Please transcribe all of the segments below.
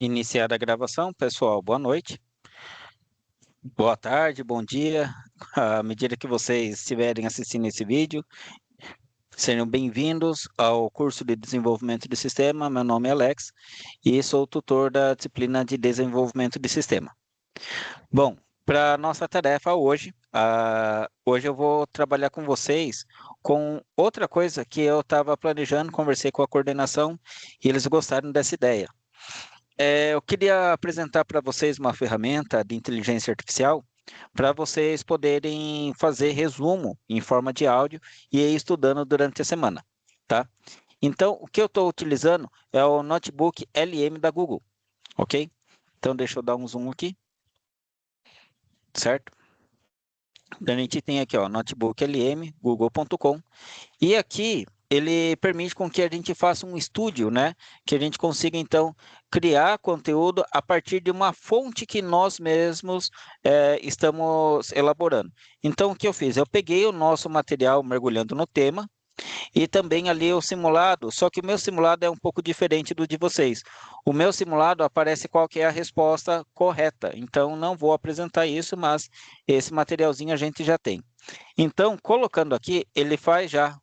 Iniciar a gravação, pessoal. Boa noite, boa tarde, bom dia. À medida que vocês estiverem assistindo esse vídeo, sejam bem-vindos ao curso de desenvolvimento de sistema. Meu nome é Alex e sou tutor da disciplina de desenvolvimento de sistema. Bom, para nossa tarefa hoje, hoje eu vou trabalhar com vocês com outra coisa que eu estava planejando, conversei com a coordenação e eles gostaram dessa ideia. Eu queria apresentar para vocês uma ferramenta de inteligência artificial para vocês poderem fazer resumo em forma de áudio e ir estudando durante a semana, tá? Então, o que eu estou utilizando é o Notebook LM da Google, ok? Então, deixa eu dar um zoom aqui, certo? Então, a gente tem aqui, ó, Notebook LM, google.com, e aqui ele permite com que a gente faça um estúdio, né? Que a gente consiga, então, criar conteúdo a partir de uma fonte que nós mesmos estamos elaborando. Então, o que eu fiz? Eu peguei o nosso material mergulhando no tema e também ali o simulado, só que o meu simulado é um pouco diferente do de vocês. O meu simulado aparece qual que é a resposta correta. Então, não vou apresentar isso, mas esse materialzinho a gente já tem. Então, colocando aqui, ele faz já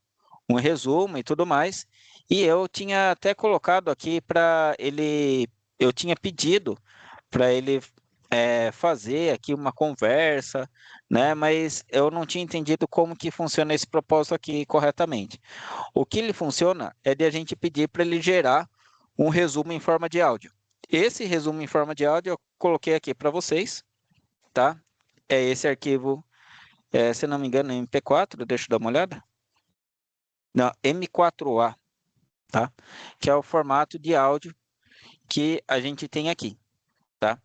um resumo e tudo mais. E eu tinha até colocado aqui para ele, eu tinha pedido para ele fazer aqui uma conversa, né? Mas eu não tinha entendido como que funciona esse propósito aqui corretamente. O que ele funciona é de a gente pedir para ele gerar um resumo em forma de áudio. Esse resumo em forma de áudio eu coloquei aqui para vocês, tá? É esse arquivo, se não me engano, é MP4, deixa eu dar uma olhada. Não, M4A, tá? Que é o formato de áudio que a gente tem aqui, tá?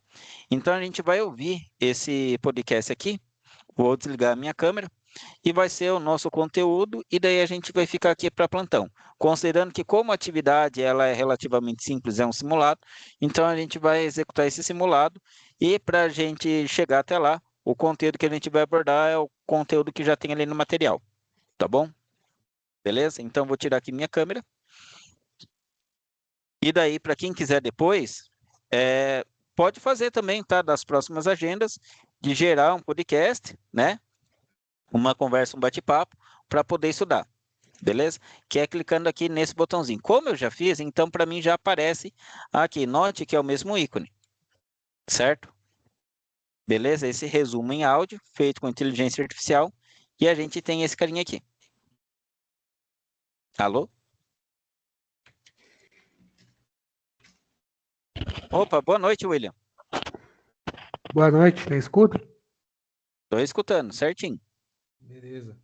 Então a gente vai ouvir esse podcast aqui. Vou desligar a minha câmera e vai ser o nosso conteúdo e daí a gente vai ficar aqui para plantão. Considerando que como a atividade ela é relativamente simples, é um simulado, então a gente vai executar esse simulado e para a gente chegar até lá, o conteúdo que a gente vai abordar é o conteúdo que já tem ali no material, tá bom? Beleza? Então vou tirar aqui minha câmera. E daí, para quem quiser depois, pode fazer também, tá? Das próximas agendas, de gerar um podcast, né? Uma conversa, um bate-papo, para poder estudar, beleza? Que é clicando aqui nesse botãozinho. Como eu já fiz, então para mim já aparece aqui. Note que é o mesmo ícone, certo? Beleza? Esse resumo em áudio, feito com inteligência artificial, e a gente tem esse carinha aqui. Alô? Opa, boa noite, William. Boa noite, me escuta? Estou escutando, certinho. Beleza.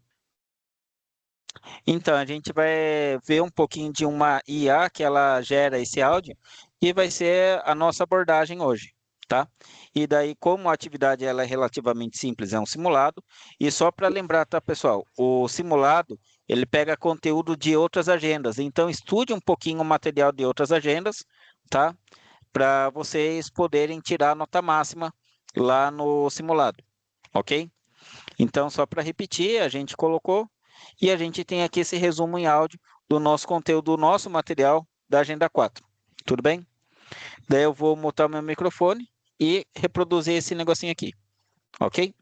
Então, a gente vai ver um pouquinho de uma IA que ela gera esse áudio e vai ser a nossa abordagem hoje, tá? E daí, como a atividade ela é relativamente simples, é um simulado, e só para lembrar, tá, pessoal? O simulado, ele pega conteúdo de outras agendas, então estude um pouquinho o material de outras agendas, tá? Para vocês poderem tirar a nota máxima lá no simulado, ok? Então, só para repetir, a gente colocou e a gente tem aqui esse resumo em áudio do nosso conteúdo, do nosso material da Agenda 4. Tudo bem? Daí eu vou mutar meu microfone e reproduzir esse negocinho aqui. Ok?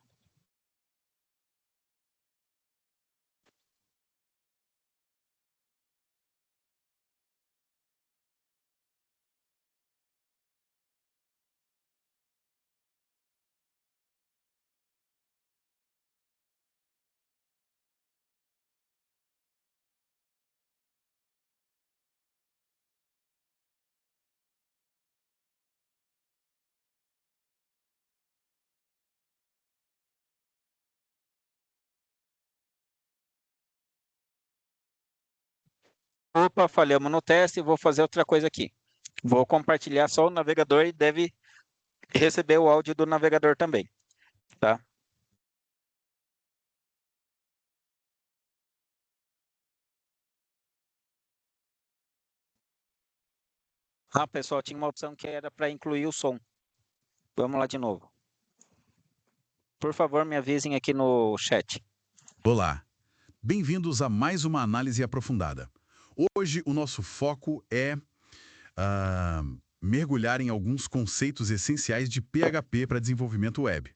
Opa, falhamos no teste, vou fazer outra coisa aqui. Vou compartilhar só o navegador e deve receber o áudio do navegador também, tá? Ah, pessoal, tinha uma opção que era para incluir o som. Vamos lá de novo. Por favor, me avisem aqui no chat. Olá, bem-vindos a mais uma análise aprofundada. Hoje o nosso foco é mergulhar em alguns conceitos essenciais de PHP para desenvolvimento web.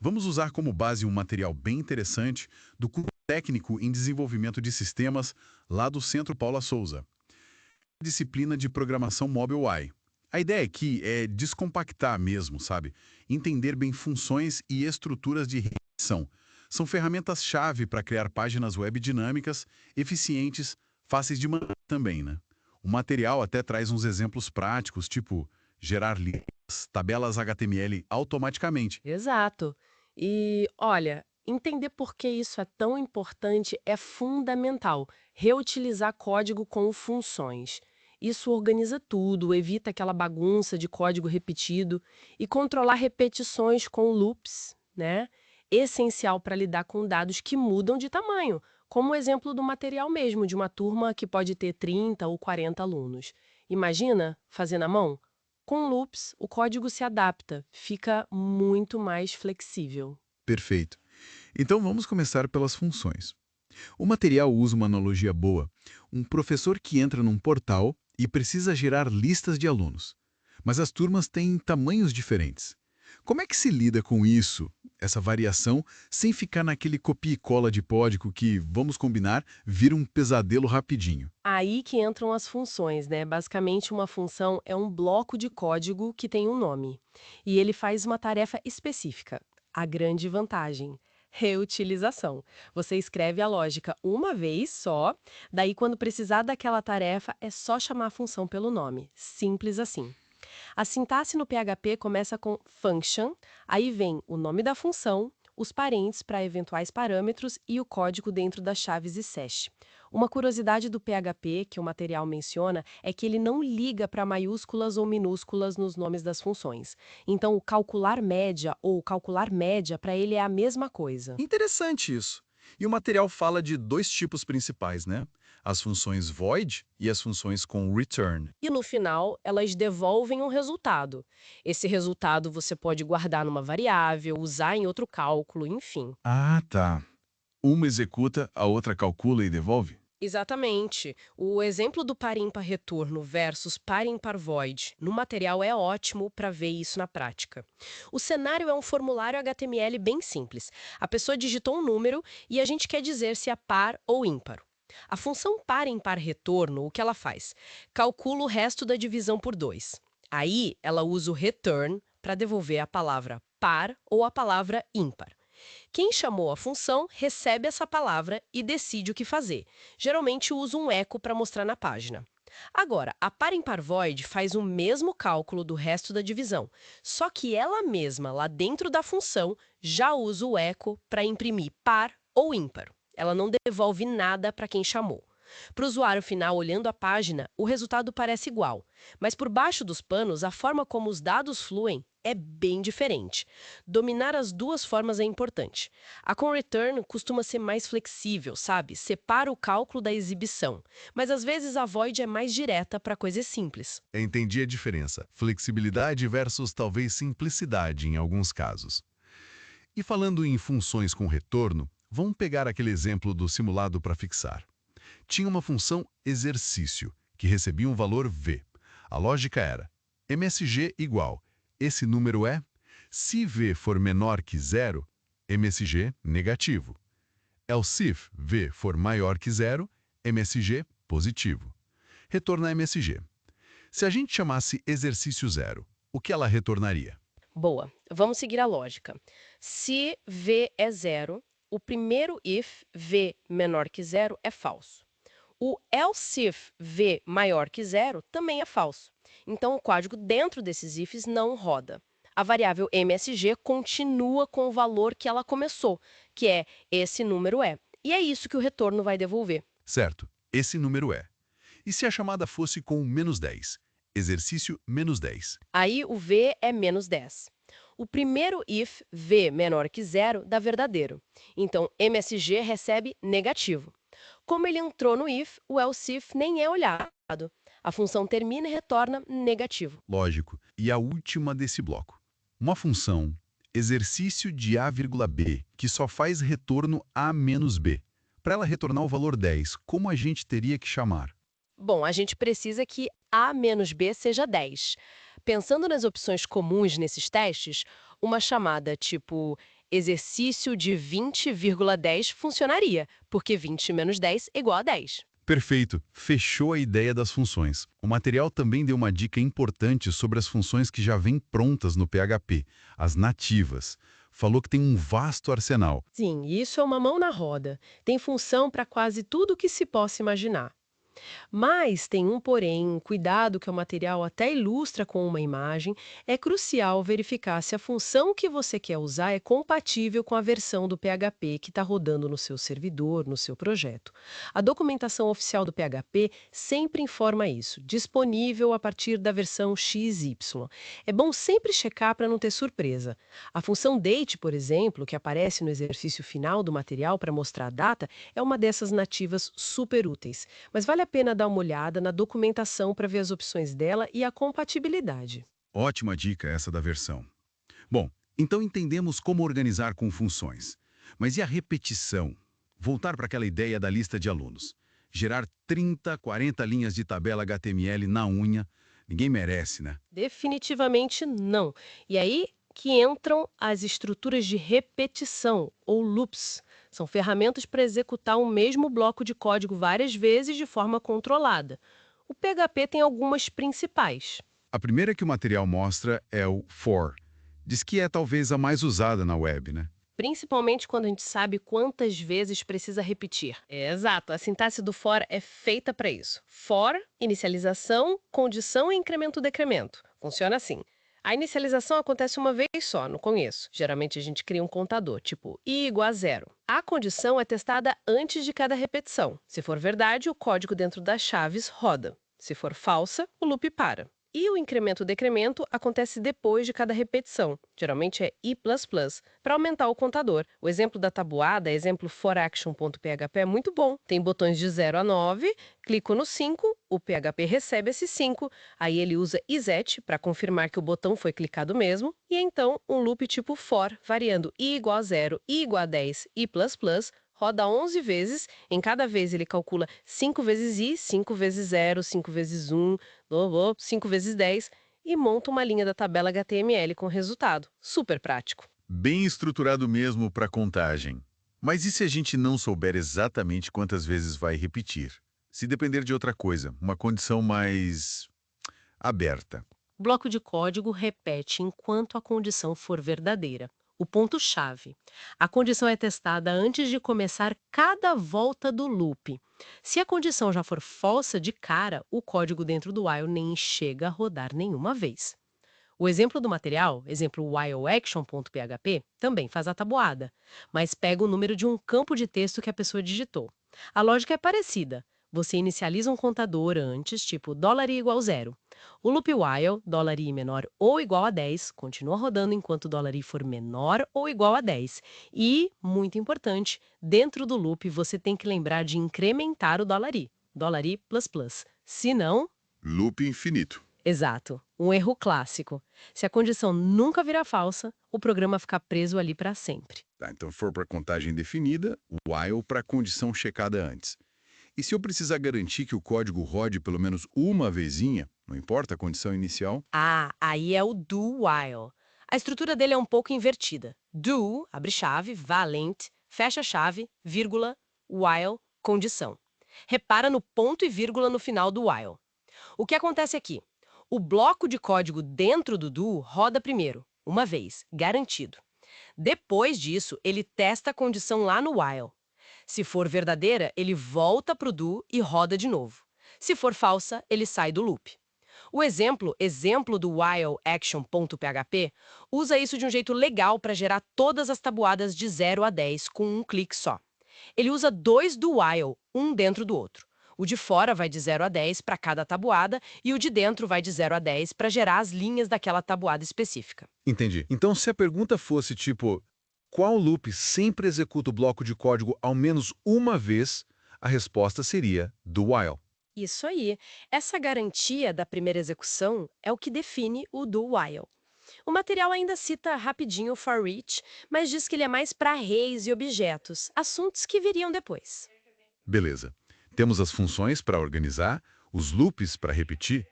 Vamos usar como base um material bem interessante do curso técnico em desenvolvimento de sistemas lá do Centro Paula Souza. Disciplina de Programação Mobile UI. A ideia aqui é descompactar mesmo, sabe? Entender bem funções e estruturas de repetição. São ferramentas-chave para criar páginas web dinâmicas, eficientes, fáceis de manter também, né? O material até traz uns exemplos práticos, tipo gerar listas, tabelas HTML automaticamente. Exato. E, olha, entender por que isso é tão importante é fundamental. Reutilizar código com funções. Isso organiza tudo, evita aquela bagunça de código repetido e controlar repetições com loops, né? Essencial para lidar com dados que mudam de tamanho, como o exemplo do material mesmo, de uma turma que pode ter 30 ou 40 alunos. Imagina fazer na mão? Com loops, o código se adapta, fica muito mais flexível. Perfeito. Então vamos começar pelas funções. O material usa uma analogia boa. Um professor que entra num portal e precisa gerar listas de alunos. Mas as turmas têm tamanhos diferentes. Como é que se lida com isso, essa variação, sem ficar naquele copia e cola de código que, vamos combinar, vira um pesadelo rapidinho? Aí que entram as funções, né? Basicamente, uma função é um bloco de código que tem um nome. E ele faz uma tarefa específica. A grande vantagem: reutilização. Você escreve a lógica uma vez só, daí, quando precisar daquela tarefa, é só chamar a função pelo nome. Simples assim. A sintaxe no PHP começa com function, aí vem o nome da função, os parentes para eventuais parâmetros e o código dentro das chaves e hash. Uma curiosidade do PHP que o material menciona é que ele não liga para maiúsculas ou minúsculas nos nomes das funções. Então, o calcular média ou calcular média para ele é a mesma coisa. Interessante isso. E o material fala de dois tipos principais, né? As funções void e as funções com return. E no final, elas devolvem um resultado. Esse resultado você pode guardar numa variável, usar em outro cálculo, enfim. Ah, tá. Uma executa, a outra calcula e devolve? Exatamente. O exemplo do par ímpar retorno versus par ímpar void no material é ótimo para ver isso na prática. O cenário é um formulário HTML bem simples. A pessoa digitou um número e a gente quer dizer se é par ou ímpar. A função par ímpar retorno, o que ela faz? Calcula o resto da divisão por 2. Aí, ela usa o return para devolver a palavra par ou a palavra ímpar. Quem chamou a função recebe essa palavra e decide o que fazer. Geralmente usa um eco para mostrar na página. Agora, a par ímpar void faz o mesmo cálculo do resto da divisão, só que ela mesma, lá dentro da função, já usa o eco para imprimir par ou ímpar. Ela não devolve nada para quem chamou. Para o usuário final olhando a página, o resultado parece igual, mas por baixo dos panos, a forma como os dados fluem é bem diferente. Dominar as duas formas é importante. A com return costuma ser mais flexível, sabe? Separa o cálculo da exibição, mas às vezes a void é mais direta para coisas simples. Entendi a diferença. Flexibilidade versus talvez simplicidade em alguns casos. E falando em funções com retorno, vamos pegar aquele exemplo do simulado para fixar. Tinha uma função exercício, que recebia um valor V. A lógica era MSG igual, esse número é, se V for menor que 0, MSG negativo. Else if V for maior que 0, MSG positivo. Retorna MSG. Se a gente chamasse exercício 0, o que ela retornaria? Boa, vamos seguir a lógica. Se V é 0, o primeiro if V menor que 0 é falso. O else if V maior que 0 também é falso. Então, o código dentro desses ifs não roda. A variável MSG continua com o valor que ela começou, que é esse número é. E é isso que o retorno vai devolver. Certo, esse número é. E se a chamada fosse com menos 10? Exercício menos 10. Aí o V é menos 10. O primeiro if V menor que 0 dá verdadeiro. Então, MSG recebe negativo. Como ele entrou no if, o else if nem é olhado. A função termina e retorna negativo. Lógico. E a última desse bloco. Uma função, exercício de A,B, que só faz retorno A menos B. Para ela retornar o valor 10, como a gente teria que chamar? Bom, a gente precisa que A menos B seja 10. Pensando nas opções comuns nesses testes, uma chamada tipo exercício de 20,10 funcionaria, porque 20 menos 10 é igual a 10. Perfeito, fechou a ideia das funções. O material também deu uma dica importante sobre as funções que já vêm prontas no PHP, as nativas. Falou que tem um vasto arsenal. Sim, isso é uma mão na roda. Tem função para quase tudo que se possa imaginar. Mas tem um porém, um cuidado que o material até ilustra com uma imagem, é crucial verificar se a função que você quer usar é compatível com a versão do PHP que está rodando no seu servidor, no seu projeto. A documentação oficial do PHP sempre informa isso, disponível a partir da versão XY. É bom sempre checar para não ter surpresa. A função date, por exemplo, que aparece no exercício final do material para mostrar a data, é uma dessas nativas super úteis. Mas vale a pena dar uma olhada na documentação para ver as opções dela e a compatibilidade. Ótima dica essa da versão. Bom, então entendemos como organizar com funções. Mas e a repetição? Voltar para aquela ideia da lista de alunos. Gerar 30, 40 linhas de tabela HTML na unha. Ninguém merece, né? Definitivamente não. E aí que entram as estruturas de repetição, ou loops. São ferramentas para executar o mesmo bloco de código várias vezes de forma controlada. O PHP tem algumas principais. A primeira que o material mostra é o for. Diz que é talvez a mais usada na web, né? Principalmente quando a gente sabe quantas vezes precisa repetir. Exato, a sintaxe do for é feita para isso. For, inicialização, condição e incremento-decremento. Funciona assim. A inicialização acontece uma vez só, no começo. Geralmente a gente cria um contador, tipo i igual a 0. A condição é testada antes de cada repetição. Se for verdade, o código dentro das chaves roda. Se for falsa, o loop para. E o incremento-decremento acontece depois de cada repetição, geralmente é i++, para aumentar o contador. O exemplo da tabuada, exemplo foraction.php, é muito bom. Tem botões de 0 a 9, clico no 5, o PHP recebe esse 5, aí ele usa iset para confirmar que o botão foi clicado mesmo, e então um loop tipo for, variando i igual a 0, i igual a 10, i++, roda 11 vezes, em cada vez ele calcula 5 vezes i, 5 vezes 0, 5 vezes 1, 5 vezes 10 e monta uma linha da tabela HTML com resultado. Super prático. Bem estruturado mesmo para contagem. Mas e se a gente não souber exatamente quantas vezes vai repetir? Se depender de outra coisa, uma condição mais aberta. O bloco de código repete enquanto a condição for verdadeira. O ponto-chave. A condição é testada antes de começar cada volta do loop. Se a condição já for falsa de cara, o código dentro do while nem chega a rodar nenhuma vez. O exemplo do material, exemplo whileaction.php, também faz a tabuada, mas pega o número de um campo de texto que a pessoa digitou. A lógica é parecida. Você inicializa um contador antes, tipo $i igual 0. O loop while, $i menor ou igual a 10, continua rodando enquanto $i for menor ou igual a 10. E, muito importante, dentro do loop você tem que lembrar de incrementar o $i, $i++. Se não... Loop infinito. Exato, um erro clássico. Se a condição nunca virar falsa, o programa fica preso ali para sempre. Tá, então for para contagem definida, while para condição checada antes. E se eu precisar garantir que o código rode pelo menos uma vezinha, não importa a condição inicial? Ah, aí é o do while. A estrutura dele é um pouco invertida. Do, abre chave, valente, fecha chave, vírgula, while, condição. Repara no ponto e vírgula no final do while. O que acontece aqui? O bloco de código dentro do do roda primeiro, uma vez, garantido. Depois disso, ele testa a condição lá no while. Se for verdadeira, ele volta para o do e roda de novo. Se for falsa, ele sai do loop. O exemplo do whileaction.php usa isso de um jeito legal para gerar todas as tabuadas de 0 a 10 com um clique só. Ele usa dois do while, um dentro do outro. O de fora vai de 0 a 10 para cada tabuada e o de dentro vai de 0 a 10 para gerar as linhas daquela tabuada específica. Entendi. Então, se a pergunta fosse tipo, qual loop sempre executa o bloco de código ao menos uma vez, a resposta seria do while. Isso aí. Essa garantia da primeira execução é o que define o do while. O material ainda cita rapidinho o for each, mas diz que ele é mais para arrays e objetos, assuntos que viriam depois. Beleza. Temos as funções para organizar, os loops para repetir,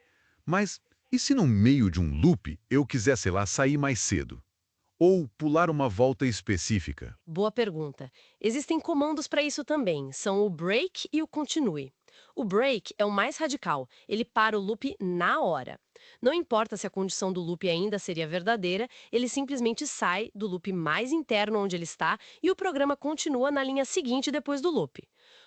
Mas e se no meio de um loop eu quiser, sei lá, sair mais cedo? Ou pular uma volta específica? Boa pergunta. Existem comandos para isso também, são o break e o continue. O break é o mais radical, ele para o loop na hora. Não importa se a condição do loop ainda seria verdadeira, ele simplesmente sai do loop mais interno onde ele está e o programa continua na linha seguinte depois do loop.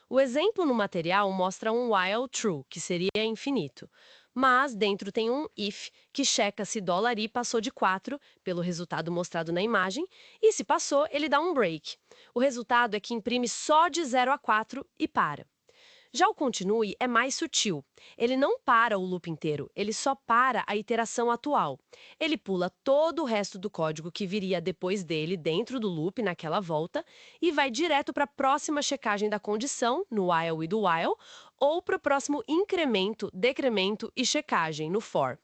O exemplo no material mostra um while true, que seria infinito. Mas dentro tem um if, que checa se $i passou de 4, pelo resultado mostrado na imagem, e se passou, ele dá um break. O resultado é que imprime só de 0 a 4 e para. Já o continue é mais sutil. Ele não para o loop inteiro, ele só para a iteração atual. Ele pula todo o resto do código que viria depois dele dentro do loop naquela volta e vai direto para a próxima checagem da condição, no while e do while, ou para o próximo incremento, decremento e checagem, no for.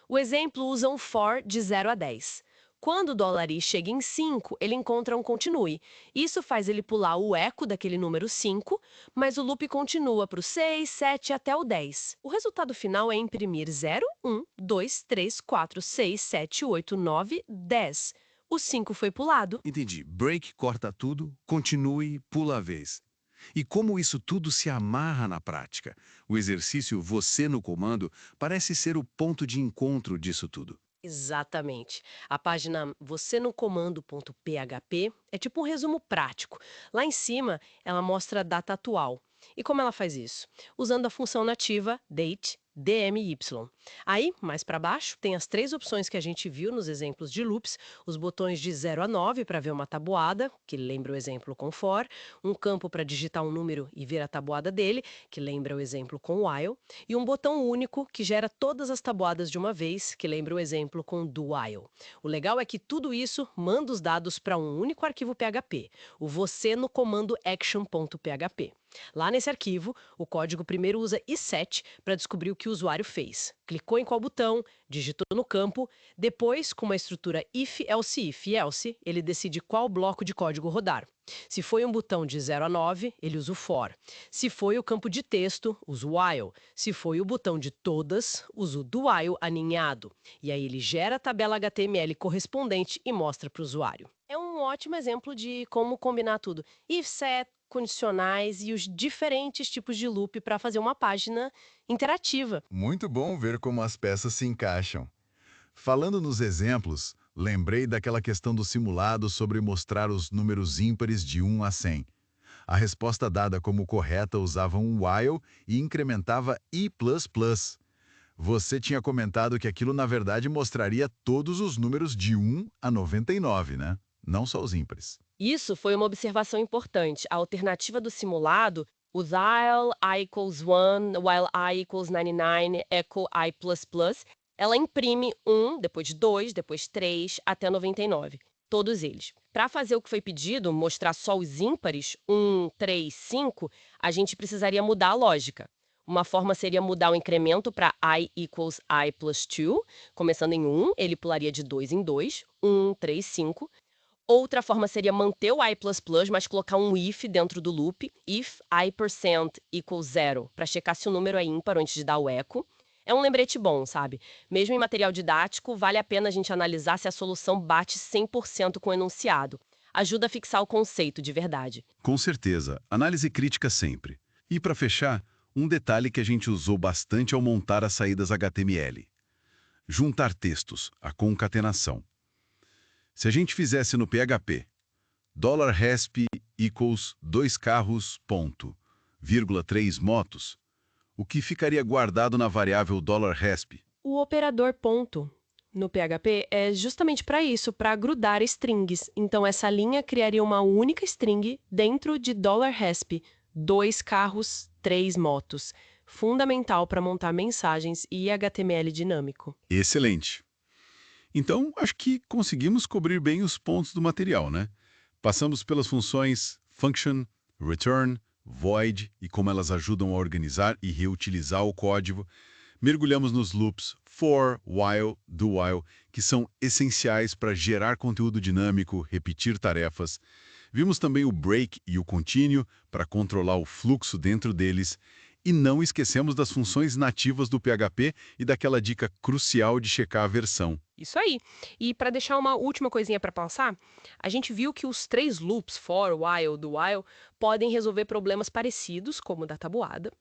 O exemplo usa um for de 0 a 10. Quando o $i chega em 5, ele encontra um continue. Isso faz ele pular o eco daquele número 5, mas o loop continua para o 6, 7 até o 10. O resultado final é imprimir 0, 1, 2, 3, 4, 6, 7, 8, 9, 10. O 5 foi pulado. Entendi. Break corta tudo, continue, pula a vez. E como isso tudo se amarra na prática? O exercício Você no Comando parece ser o ponto de encontro disso tudo. Exatamente. A página vocênocomando.php é tipo um resumo prático. Lá em cima, ela mostra a data atual. E como ela faz isso? Usando a função nativa date DMY. Aí, mais para baixo, tem as 3 opções que a gente viu nos exemplos de loops, os botões de 0 a 9 para ver uma tabuada, que lembra o exemplo com for, um campo para digitar um número e ver a tabuada dele, que lembra o exemplo com while, e um botão único que gera todas as tabuadas de uma vez, que lembra o exemplo com do while. O legal é que tudo isso manda os dados para um único arquivo PHP, o você no comando action.php. Lá nesse arquivo, o código primeiro usa iset para descobrir o que o usuário fez. Clicou em qual botão, digitou no campo, depois, com uma estrutura if, else, ele decide qual bloco de código rodar. Se foi um botão de 0 a 9, ele usa o for. Se foi o campo de texto, usa o while. Se foi o botão de todas, usa o do while aninhado. E aí ele gera a tabela HTML correspondente e mostra para o usuário. É um ótimo exemplo de como combinar tudo. If, set, condicionais e os diferentes tipos de loop para fazer uma página interativa. Muito bom ver como as peças se encaixam. Falando nos exemplos, lembrei daquela questão do simulado sobre mostrar os números ímpares de 1 a 100. A resposta dada como correta usava um while e incrementava i++. Você tinha comentado que aquilo na verdade mostraria todos os números de 1 a 99, né? Não só os ímpares. Isso foi uma observação importante. A alternativa do simulado, o while i equals 1, while i equals 99, echo i++, ela imprime 1, depois 2, depois 3, até 99. Todos eles. Para fazer o que foi pedido, mostrar só os ímpares, 1, 3, 5, a gente precisaria mudar a lógica. Uma forma seria mudar o incremento para i equals i plus 2, começando em 1, ele pularia de 2 em 2, 1, 3, 5. Outra forma seria manter o i++, mas colocar um if dentro do loop, if i% equals 0, para checar se o número é ímpar antes de dar o eco. É um lembrete bom, sabe? Mesmo em material didático, vale a pena a gente analisar se a solução bate 100% com o enunciado. Ajuda a fixar o conceito de verdade. Com certeza, análise crítica sempre. E para fechar, um detalhe que a gente usou bastante ao montar as saídas HTML. Juntar textos, a concatenação. Se a gente fizesse no PHP, $resp equals 2 carros, ponto, vírgula 3 motos, o que ficaria guardado na variável $resp? O operador ponto no PHP é justamente para isso, para grudar strings. Então, essa linha criaria uma única string dentro de $resp, 2 carros, 3 motos. Fundamental para montar mensagens e HTML dinâmico. Excelente! Então, acho que conseguimos cobrir bem os pontos do material, né? Passamos pelas funções function, return, void e como elas ajudam a organizar e reutilizar o código. Mergulhamos nos loops for, while, do while, que são essenciais para gerar conteúdo dinâmico, repetir tarefas. Vimos também o break e o continue para controlar o fluxo dentro deles. E não esquecemos das funções nativas do PHP e daquela dica crucial de checar a versão. Isso aí. E para deixar uma última coisinha para pensar, a gente viu que os 3 loops, for, while, do while, podem resolver problemas parecidos, como o da tabuada.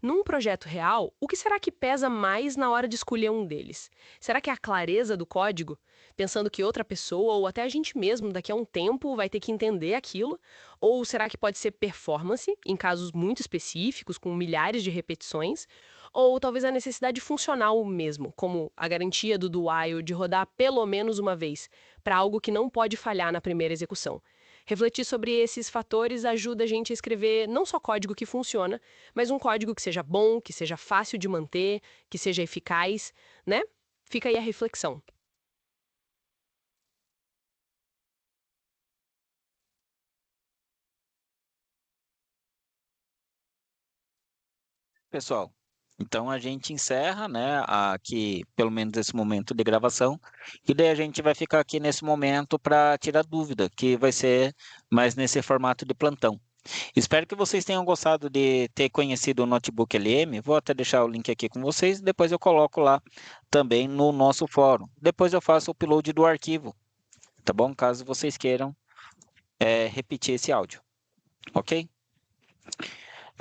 Num projeto real, o que será que pesa mais na hora de escolher um deles? Será que é a clareza do código? Pensando que outra pessoa ou até a gente mesmo daqui a um tempo vai ter que entender aquilo? Ou será que pode ser performance, em casos muito específicos, com milhares de repetições? Ou talvez a necessidade funcional mesmo, como a garantia do while de rodar pelo menos uma vez, para algo que não pode falhar na primeira execução? Refletir sobre esses fatores ajuda a gente a escrever não só código que funciona, mas um código que seja bom, que seja fácil de manter, que seja eficaz, né? Fica aí a reflexão. Pessoal, então a gente encerra, né, aqui, pelo menos esse momento de gravação, e daí a gente vai ficar aqui nesse momento para tirar dúvida, que vai ser mais nesse formato de plantão. Espero que vocês tenham gostado de ter conhecido o Notebook LM. Vou até deixar o link aqui com vocês, depois eu coloco lá também no nosso fórum. Depois eu faço o upload do arquivo, tá bom? Caso vocês queiram repetir esse áudio, ok?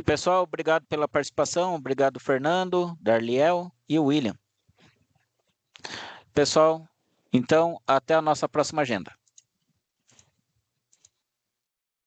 Pessoal, obrigado pela participação. Obrigado, Fernando, Darliel e o William. Pessoal, então, até a nossa próxima agenda.